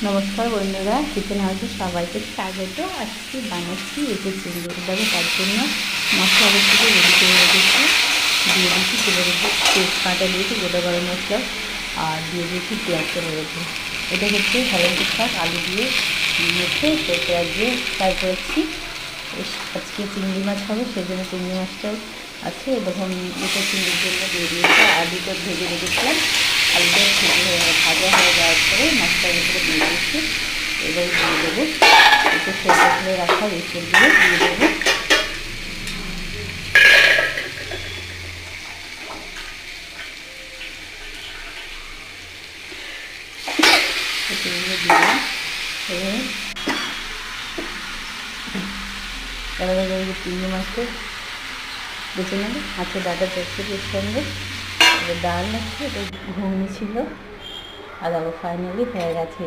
নমস্কার বন্ধুরা, কিচেন হাউসে সবাইকে স্বাগত। আজকে বানাচ্ছি এঁচোড় চিংড়ি। দেখো তার জন্য মশলা থেকে রেডি করে রেখেছি। দিয়ে দিয়েছি তেলের উপর তেজপাতা দিয়েছি, গোটা গরম মশলা, আর দিয়ে দিয়েছি পেঁয়াজ করে রেখে। এটা হচ্ছে হলুদ শাক আলু দিয়ে মেখে পেঁয়াজ দিয়ে ফ্রাই করেছি। আজকে চিংড়ি মাছ হবে, সেই জন্য চিংড়ি মাছটাও আছে। এরকম এঁচোড় চিংড়ির জন্য দিয়ে দিয়েছি। আলুটা ভেজে রেখেছিলাম, আলুটা ভাজা হয়ে যাওয়ার পরে মশলার ভিতরে দিয়ে দিয়েছি। এবার দিয়ে দেবো একটু সেদ্ধ করে রাখা এঁচোড়গুলো দিয়ে দেবো। এঁচোড়গুলো দিলাম। এবার চিংড়ি মাছটা বেছে নেবে, মাছের ডাটা চচ্চড়ির সঙ্গে। এবার ডাল আছে, এটা ঘুগনি ছিল, আর আবার ফাইনালি হয়ে গেছে।